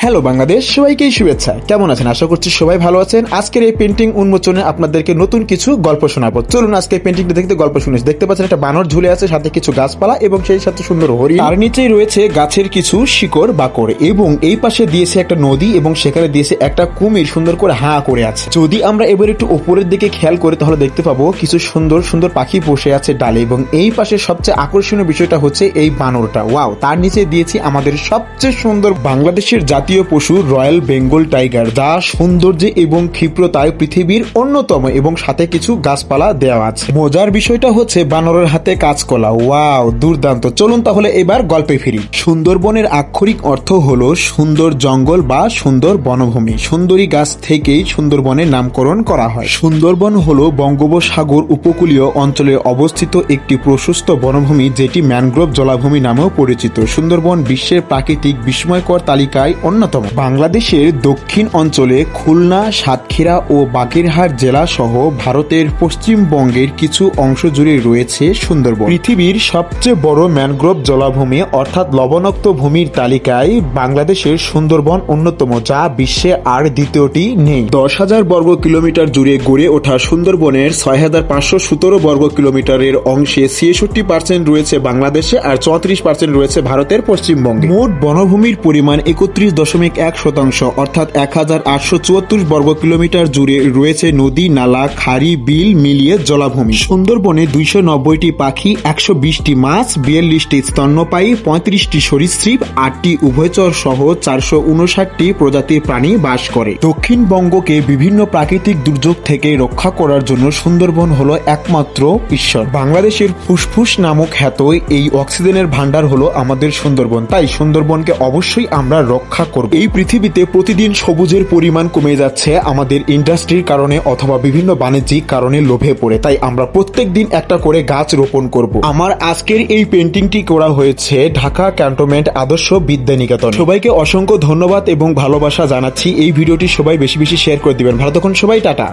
Hello Bangladesh, সবাইকেই শুভেচ্ছা। কেমন আছেন? আশা করছি সবাই ভালো আছেন। আজকের এই পেন্টিং উন্মোচনে আপনাদেরকে নতুন কিছু গল্প শোনাবো। চলুন আজকে পেন্টিংটা দেখতে গল্প শুনেছি। দেখতে পাচ্ছেন একটা বানর ঝুলে আছে, সাথে কিছু গাছপালা এবং সেই সাথে সুন্দর হরিণ। আর নিচেই রয়েছে গাছের কিছু শিকড় বাকড় এবং এই পাশে দিয়েছে একটা নদী এবং সেখানে দিয়েছে একটা কুমির সুন্দর করে হাঁ করে আছে। যদি আমরা এবার একটু উপরের দিকে খেয়াল করি তাহলে দেখতে পাবো কিছু সুন্দর সুন্দর পাখি বসে আছে ডালে এবং এই পাশে সবচেয়ে আকর্ষণীয় বিষয়টা হচ্ছে এই বানরটা। ওয়াও! তার নিচে দিয়েছি আমাদের সবচেয়ে সুন্দর বাংলাদেশের জাতীয় পশু রয়্যাল বেঙ্গল টাইগার, যা সৌন্দর্যে এবং ক্ষিপ্রতায় পৃথিবীর অন্যতম এবং সাথে কিছু গাছপালা দেওয়া আছে। মজার বিষয়টা হচ্ছে বানরের হাতে কাঁচকলা। ওয়াও, দুর্দান্ত! চলুন তাহলে এবার গল্পে ফিরি। সুন্দরবনের আক্ষরিক অর্থ হলো সুন্দর জঙ্গল বা সুন্দর বনভূমি। সুন্দরী গাছ থেকেই সুন্দরবনের নামকরণ করা হয়। সুন্দরবন হলো বঙ্গোপসাগর উপকূলীয় অঞ্চলে অবস্থিত একটি প্রশস্ত বনভূমি, যেটি ম্যানগ্রোভ জলাভূমি নামেও পরিচিত। সুন্দরবন বিশ্বের প্রাকৃতিক বিস্ময়কর তালিকায় অন্যতম। বাংলাদেশের দক্ষিণ অঞ্চলে খুলনা, সাতক্ষীরা ও বাগেরহাট জেলা সহ ভারতের পশ্চিমবঙ্গের কিছু অংশ জুড়ে রয়েছে সুন্দরবন। পৃথিবীর সবচেয়ে বড় ম্যানগ্রোভ জলাভূমি অর্থাৎ লবণাক্ত ভূমির তালিকায় বাংলাদেশের সুন্দরবন অন্যতম, যা বিশ্বে আর দ্বিতীয়টি নেই। 10,000 বর্গ কিলোমিটার জুড়ে গড়ে ওঠা সুন্দরবনের 6,517 বর্গ কিলোমিটারের অংশে 66% রয়েছে বাংলাদেশে আর 34% রয়েছে ভারতের পশ্চিমবঙ্গে। মোট বনভূমির পরিমাণ 31.1%, অর্থাৎ 1,874 বর্গ কিলোমিটার জুড়ে রয়েছে নদী, নালা, খাড়ি, বিল মিলিয়ে জলাভূমি। সুন্দরবনে 290টি পাখি, 120টি মাছ, 42টি স্তন্যপায়ী, 35টি সরীসৃপ, 8টি উভয়চর সহ 459টি প্রজাতির প্রাণী বাস করে। দক্ষিণবঙ্গকে বিভিন্ন প্রাকৃতিক দুর্যোগ থেকে রক্ষা করার জন্য সুন্দরবন হলো একমাত্র ঈশ্বর। বাংলাদেশের ফুসফুস নামক খ্যাত এই অক্সিজেনের ভান্ডার হলো আমাদের সুন্দরবন। তাই সুন্দরবনকে অবশ্যই আমরা রক্ষা করব। এই পৃথিবীতে প্রতিদিন সবুজের পরিমাণ কমে যাচ্ছে আমাদের ইন্ডাস্ট্রির কারণে অথবা বিভিন্ন বাণিজ্যিক কারণে লোভে পড়ে। তাই আমরা প্রত্যেক দিন একটা করে গাছ রোপণ করব। আমার আজকের এই পেন্টিংটি করা হয়েছে ঢাকা ক্যান্টনমেন্ট আদর্শ বিদ্যানিকেতন। সবাইকে অসংখ্য ধন্যবাদ এবং ভালোবাসা জানাচ্ছি। এই ভিডিওটি সবাই বেশি বেশি শেয়ার করে দিবেন। ভালো থাকুন সবাই, টাটা।